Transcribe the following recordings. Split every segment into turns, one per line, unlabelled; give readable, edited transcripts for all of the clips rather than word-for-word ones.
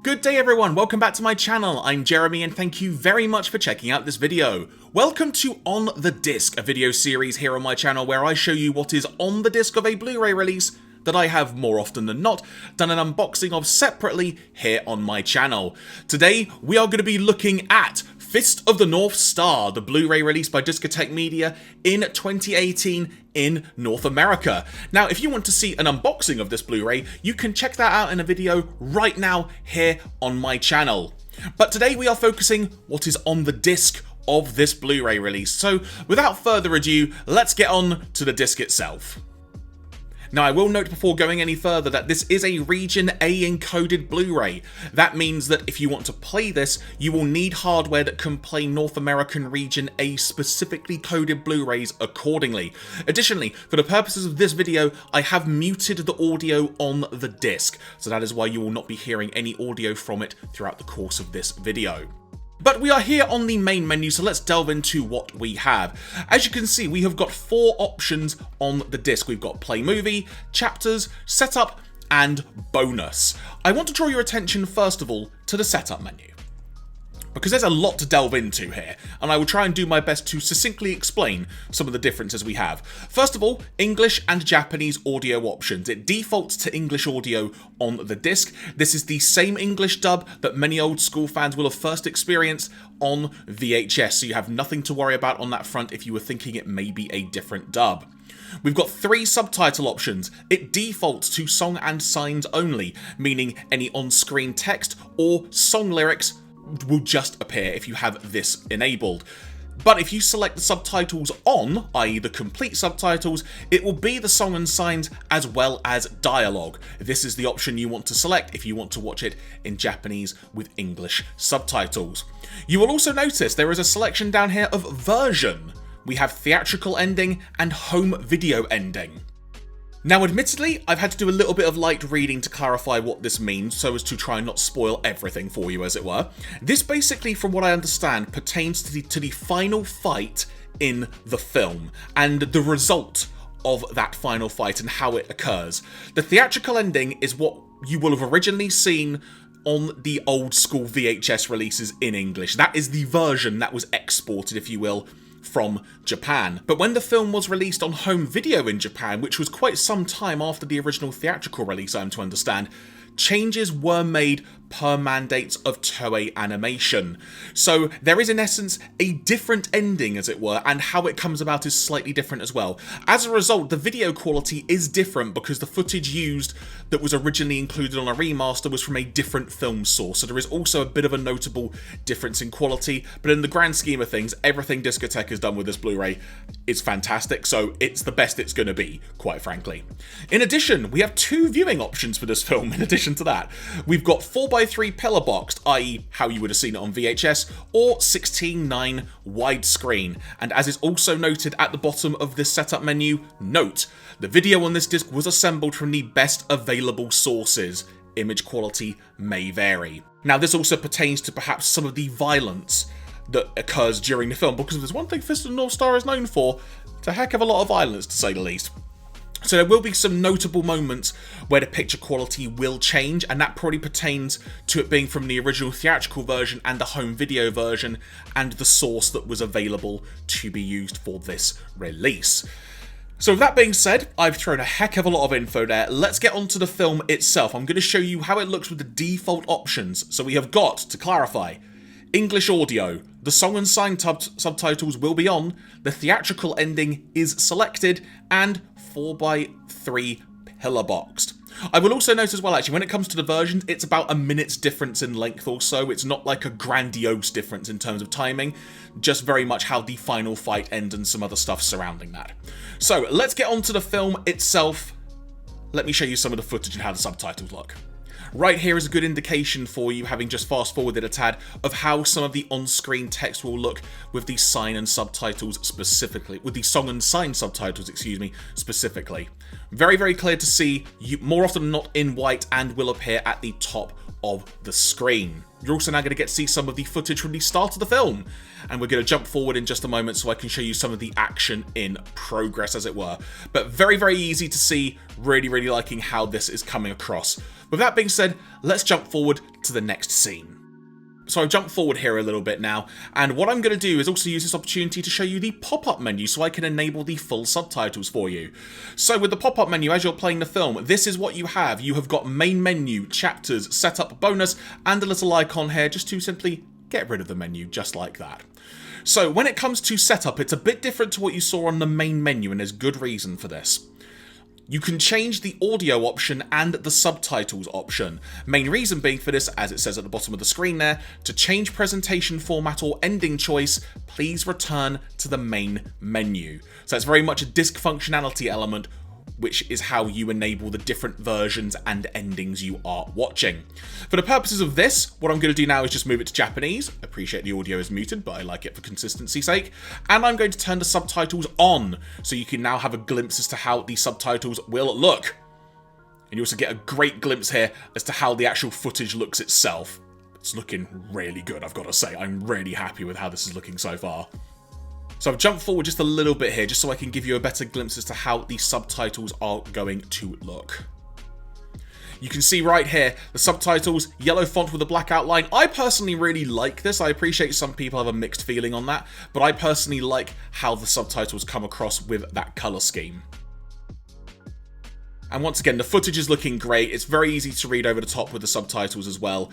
Good day everyone, welcome back to my channel. I'm Jeremy and thank you very much for checking out this video. Welcome to On the Disc, a video series here on my channel where I show you what is on the disc of a Blu-ray release that I have more often than not done an unboxing of separately here on my channel. Today we are going to be looking at Fist of the North Star, the Blu-ray released by Discotheque Media in 2018 in North America. Now, if you want to see an unboxing of this Blu-ray, you can check that out in a video right now here on my channel. But today we are focusing what is on the disc of this Blu-ray release. So without further ado, let's get on to the disc itself. Now, I will note before going any further that this is a Region A encoded Blu-ray. That means that if you want to play this, you will need hardware that can play North American Region A specifically coded Blu-rays accordingly. Additionally, for the purposes of this video, I have muted the audio on the disc, so that is why you will not be hearing any audio from it throughout the course of this video. But we are here on the main menu, so let's delve into what we have. As you can see, we have got 4 options on the disc. We've got Play Movie, Chapters, Setup, and Bonus. I want to draw your attention first of all to the Setup menu, because there's a lot to delve into here, and I will try and do my best to succinctly explain some of the differences we have. First of all, English and Japanese audio options. It defaults to English audio on the disc. This is the same English dub that many old school fans will have first experienced on VHS, so you have nothing to worry about on that front if you were thinking it may be a different dub. We've got 3 subtitle options. It defaults to song and signs only, meaning any on-screen text or song lyrics will just appear if you have this enabled. But if you select the subtitles on, i.e. the complete subtitles, it will be the song and signs as well as dialogue. This is the option you want to select if you want to watch it in Japanese with English subtitles. You will also notice there is a selection down here of version. We have Theatrical Ending and Home Video Ending. Now, admittedly, I've had to do a little bit of light reading to clarify what this means so as to try and not spoil everything for you, as it were. This basically, from what I understand, pertains to the final fight in the film and the result of that final fight and how it occurs. The theatrical ending is what you will have originally seen on the old school VHS releases in English. That is the version that was exported, if you will, from Japan. But when the film was released on home video in Japan, which was quite some time after the original theatrical release, I am to understand, changes were made per mandates of Toei Animation. So there is in essence a different ending, as it were, and how it comes about is slightly different as well. As a result, the video quality is different because the footage used that was originally included on a remaster was from a different film source. So there is also a bit of a notable difference in quality, but in the grand scheme of things, everything Discotheque has done with this Blu-ray is fantastic, so it's the best it's going to be, quite frankly. In addition, we have 2 viewing options for this film. In addition to that, we've got 4:3 pillar boxed, i.e. how you would have seen it on VHS, or 16:9 widescreen. And as is also noted at the bottom of this setup menu, note, the video on this disc was assembled from the best available sources. Image quality may vary. Now, this also pertains to perhaps some of the violence that occurs during the film, because if there's one thing Fist of the North Star is known for, it's a heck of a lot of violence, to say the least. So there will be some notable moments where the picture quality will change, and that probably pertains to it being from the original theatrical version and the home video version and the source that was available to be used for this release. So with that being said, I've thrown a heck of a lot of info there. Let's get onto the film itself. I'm going to show you how it looks with the default options. So we have got, to clarify, English audio. The song and sign subtitles will be on, the theatrical ending is selected, and 4:3 pillar boxed. I will also note as well, actually, when it comes to the versions, it's about a minute's difference in length or so. It's not like a grandiose difference in terms of timing, just very much how the final fight ends and some other stuff surrounding that. So let's get on to the film itself. Let me show you some of the footage and how the subtitles look. Right here is a good indication for you, having just fast forwarded a tad, of how some of the on-screen text will look with the sign and subtitles specifically, with the song and sign subtitles, excuse me, specifically. Very, very clear to see, more often than not in white, and will appear at the top of the screen. You're also now going to get to see some of the footage from the start of the film, and we're going to jump forward in just a moment so I can show you some of the action in progress, as it were. But very, very easy to see. Really, really liking how this is coming across. With that being said, let's jump forward to the next scene. So I've jumped forward here a little bit now, and what I'm going to do is also use this opportunity to show you the pop-up menu so I can enable the full subtitles for you. So with the pop-up menu, as you're playing the film, this is what you have. You have got main menu, chapters, setup, bonus, and a little icon here just to simply get rid of the menu, just like that. So when it comes to setup, it's a bit different to what you saw on the main menu, and there's good reason for this. You can change the audio option and the subtitles option. Main reason being for this, as it says at the bottom of the screen there, to change presentation format or ending choice, please return to the main menu. So it's very much a disc functionality element, which is how you enable the different versions and endings you are watching. For the purposes of this, what I'm going to do now is just move it to Japanese. I appreciate the audio is muted, but I like it for consistency's sake. And I'm going to turn the subtitles on, so you can now have a glimpse as to how the subtitles will look. And you also get a great glimpse here as to how the actual footage looks itself. It's looking really good, I've got to say. I'm really happy with how this is looking so far. So I've jumped forward just a little bit here, just so I can give you a better glimpse as to how the subtitles are going to look. You can see right here, the subtitles, yellow font with a black outline. I personally really like this. I appreciate some people have a mixed feeling on that, but I personally like how the subtitles come across with that colour scheme. And once again, the footage is looking great. It's very easy to read over the top with the subtitles as well.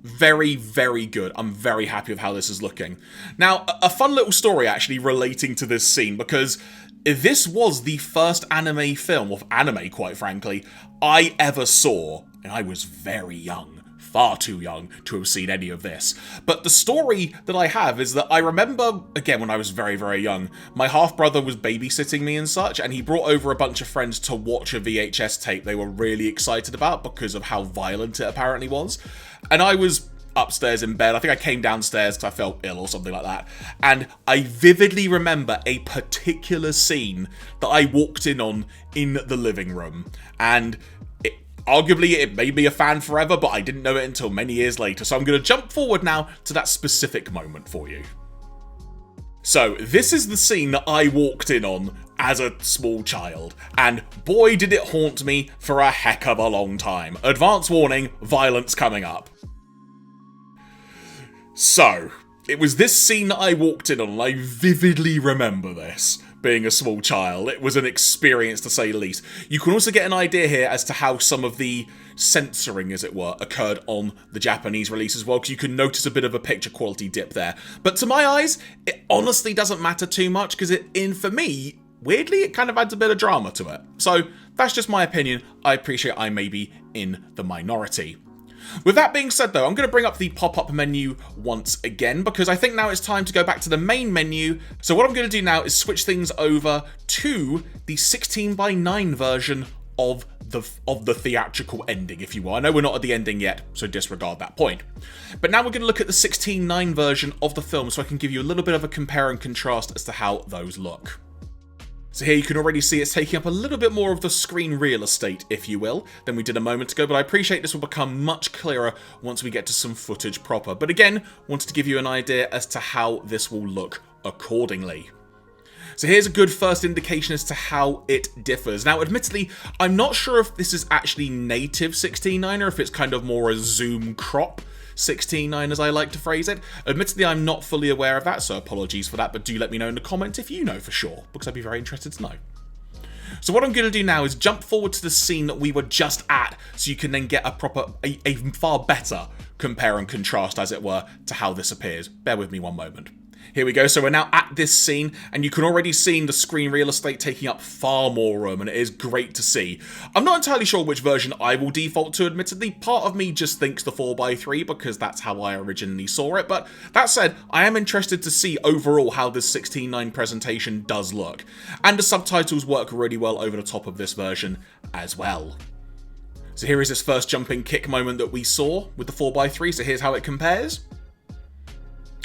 Very, very good. I'm very happy with how this is looking. Now, a fun little story actually relating to this scene, because this was the first anime film, or anime quite frankly, I ever saw, and I was very young. Far too young to have seen any of this. But the story that I have is that I remember, again, when I was very, very young, my half-brother was babysitting me and such, and he brought over a bunch of friends to watch a VHS tape they were really excited about because of how violent it apparently was. And I was upstairs in bed. I think I came downstairs because I felt ill or something like that. And I vividly remember a particular scene that I walked in on in the living room. And arguably, it made me a fan forever, but I didn't know it until many years later. So I'm going to jump forward now to that specific moment for you. So this is the scene that I walked in on as a small child, and boy did it haunt me for a heck of a long time. Advance warning, violence coming up. So, it was this scene that I walked in on, and I vividly remember this. Being a small child, it was an experience to say the least. You can also get an idea here as to how some of the censoring, as it were, occurred on the Japanese release as well, because you can notice a bit of a picture quality dip there. But to my eyes, it honestly doesn't matter too much, because for me, weirdly, it kind of adds a bit of drama to it. So, that's just my opinion. I appreciate I may be in the minority. With that being said though, I'm going to bring up the pop-up menu once again, because I think now it's time to go back to the main menu. So what I'm going to do now is switch things over to the 16:9 version of the theatrical ending, if you will. I know we're not at the ending yet, so disregard that point. But now we're going to look at the 16:9 version of the film, so I can give you a little bit of a compare and contrast as to how those look. So here you can already see it's taking up a little bit more of the screen real estate, if you will, than we did a moment ago, but I appreciate this will become much clearer once we get to some footage proper. But again, wanted to give you an idea as to how this will look accordingly. So here's a good first indication as to how it differs. Now, admittedly, I'm not sure if this is actually native 16:9 or if it's kind of more a zoom crop 16:9, as I like to phrase it. Admittedly, I'm not fully aware of that, so apologies for that, but do let me know in the comments if you know for sure, because I'd be very interested to know. So what I'm going to do now is jump forward to the scene that we were just at, so you can then get a far better compare and contrast, as it were, to how this appears. Bear with me one moment. Here we go, so we're now at this scene, and you can already see the screen real estate taking up far more room, and it is great to see. I'm not entirely sure which version I will default to, admittedly. Part of me just thinks the 4:3, because that's how I originally saw it, but that said, I am interested to see overall how this 16:9 presentation does look. And the subtitles work really well over the top of this version as well. So here is this first jumping kick moment that we saw with the 4:3, so here's how it compares.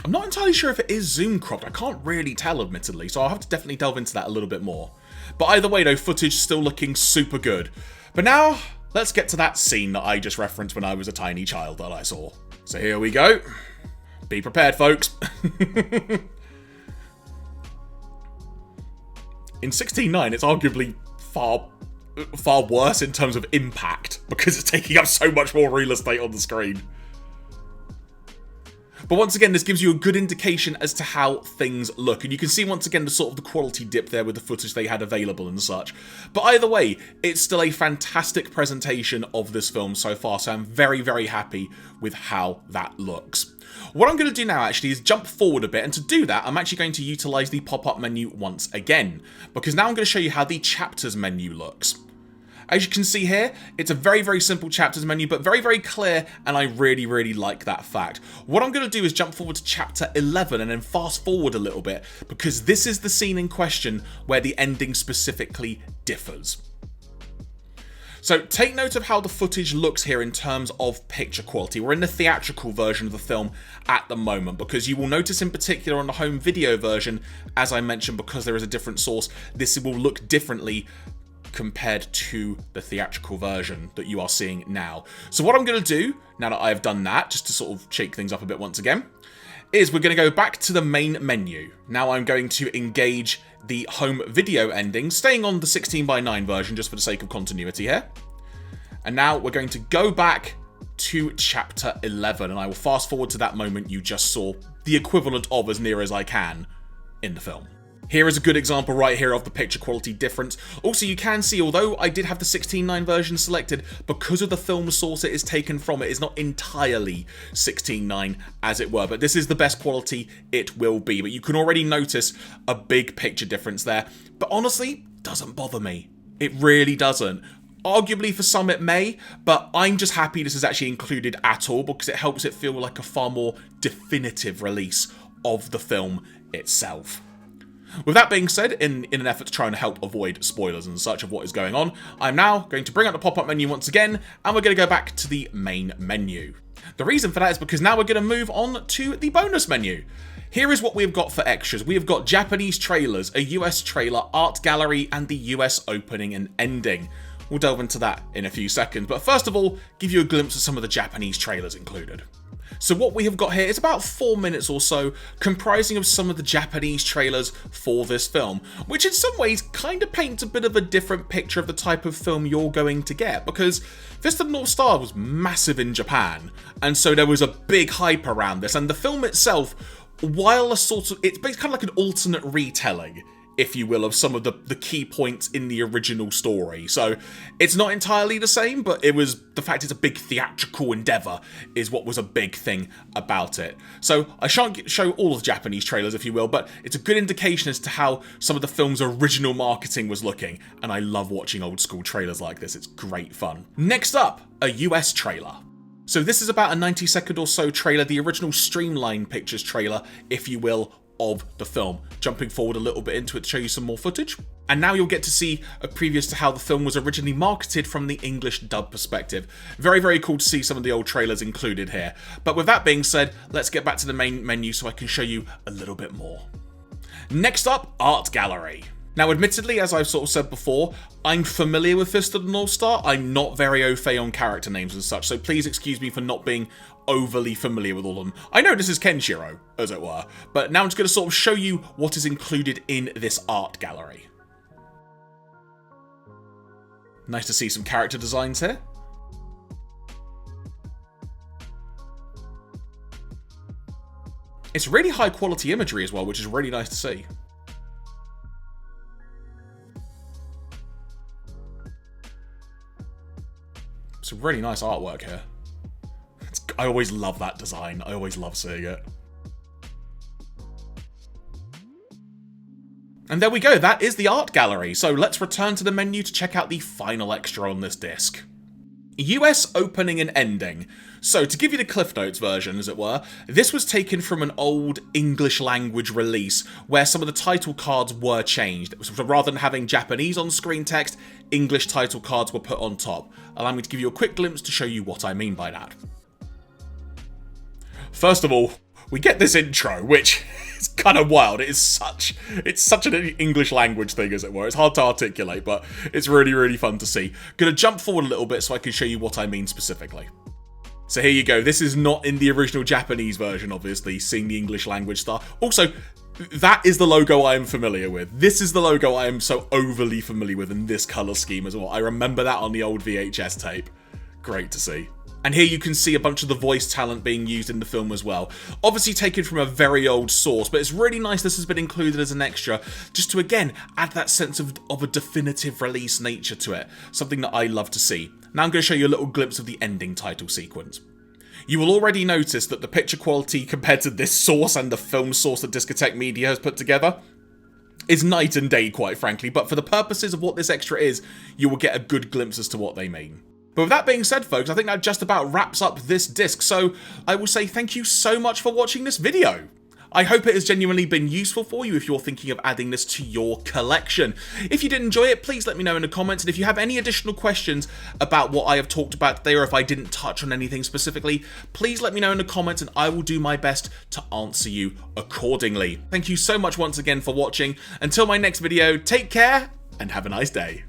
I'm not entirely sure if it is zoom cropped. I can't really tell, admittedly, so I'll have to definitely delve into that a little bit more. But either way, though, footage still looking super good. But now, let's get to that scene that I just referenced when I was a tiny child that I saw. So here we go. Be prepared, folks. In 16:9, it's arguably far far worse in terms of impact, because it's taking up so much more real estate on the screen. But once again, this gives you a good indication as to how things look. And you can see once again the sort of the quality dip there with the footage they had available and such. But either way, it's still a fantastic presentation of this film so far. So I'm very, very happy with how that looks. What I'm going to do now actually is jump forward a bit. And to do that, I'm actually going to utilize the pop-up menu once again. Because now I'm going to show you how the chapters menu looks. As you can see here, it's a very, very simple chapters menu, but very, very clear, and I really, really like that fact. What I'm going to do is jump forward to chapter 11 and then fast forward a little bit, because this is the scene in question where the ending specifically differs. So take note of how the footage looks here in terms of picture quality. We're in the theatrical version of the film at the moment, because you will notice in particular on the home video version, as I mentioned, because there is a different source, this will look differently compared to the theatrical version that you are seeing now. So what I'm going to do, now that I've done that, just to sort of shake things up a bit once again, is we're going to go back to the main menu. Now I'm going to engage the home video ending, staying on the 16:9 version just for the sake of continuity here. And now we're going to go back to chapter 11, and I will fast forward to that moment you just saw, the equivalent of as near as I can in the film. Here is a good example right here of the picture quality difference. Also, you can see, although I did have the 16:9 version selected, because of the film source it is taken from, it is not entirely 16:9 as it were, but this is the best quality it will be. But you can already notice a big picture difference there. But honestly, doesn't bother me. It really doesn't. Arguably for some it may, but I'm just happy this is actually included at all, because it helps it feel like a far more definitive release of the film itself. With that being said, in an effort to try and help avoid spoilers and such of what is going on, I'm now going to bring up the pop-up menu once again, and we're going to go back to the main menu. The reason for that is because now we're going to move on to the bonus menu. Here is what we've got for extras. We have got Japanese trailers, a US trailer, art gallery, and the US opening and ending. We'll delve into that in a few seconds, but first of all, give you a glimpse of some of the Japanese trailers included. So what we have got here is about 4 minutes or so, comprising of some of the Japanese trailers for this film, which in some ways kind of paints a bit of a different picture of the type of film you're going to get, because Fist of the North Star was massive in Japan, and so there was a big hype around this, and the film itself, while it's kind of like an alternate retelling, if you will, of some of the key points in the original story. So it's not entirely the same, but it was the fact it's a big theatrical endeavour is what was a big thing about it. So I shan't show all of the Japanese trailers, if you will, but it's a good indication as to how some of the film's original marketing was looking, and I love watching old school trailers like this. It's great fun. Next up, a US trailer. So this is about a 90-second or so trailer, the original Streamline Pictures trailer, if you will, of the film. Jumping forward a little bit into it to show you some more footage. And now you'll get to see a preview as to how the film was originally marketed from the English dub perspective. Very, very cool to see some of the old trailers included here. But with that being said, let's get back to the main menu so I can show you a little bit more. Next up, Art Gallery. Now, admittedly, as I've sort of said before, I'm familiar with Fist of the North Star. I'm not very au fait on character names and such, so please excuse me for not being overly familiar with all of them. I know this is Kenshiro, as it were, but now I'm just going to sort of show you what is included in this art gallery. Nice to see some character designs here. It's really high quality imagery as well, which is really nice to see. Some really nice artwork here. I always love that design. I always love seeing it. And there we go. That is the art gallery. So let's return to the menu to check out the final extra on this disc. US opening and ending. So to give you the Cliff Notes version, as it were, this was taken from an old English language release where some of the title cards were changed. So rather than having Japanese on-screen text, English title cards were put on top. Allow me to give you a quick glimpse to show you what I mean by that. First of all, we get this intro, which is kind of wild. It's such an English language thing, as it were. It's hard to articulate, but it's really, really fun to see. Gonna jump forward a little bit so I can show you what I mean specifically. So here you go. This is not in the original Japanese version, obviously, seeing the English language star. Also, That is the logo I am familiar with. This is the logo I am so overly familiar with in this colour scheme as well. I remember that on the old VHS tape. Great to see. And here you can see a bunch of the voice talent being used in the film as well. Obviously taken from a very old source, but it's really nice this has been included as an extra, just to again add that sense of a definitive release nature to it. Something that I love to see. Now I'm going to show you a little glimpse of the ending title sequence. You will already notice that the picture quality compared to this source and the film source that Discotheque Media has put together is night and day, quite frankly, but for the purposes of what this extra is, you will get a good glimpse as to what they mean. But with that being said, folks, I think that just about wraps up this disc, so I will say thank you so much for watching this video. I hope it has genuinely been useful for you if you're thinking of adding this to your collection. If you did enjoy it, please let me know in the comments, and if you have any additional questions about what I have talked about today, or if I didn't touch on anything specifically, please let me know in the comments and I will do my best to answer you accordingly. Thank you so much once again for watching. Until my next video, take care and have a nice day.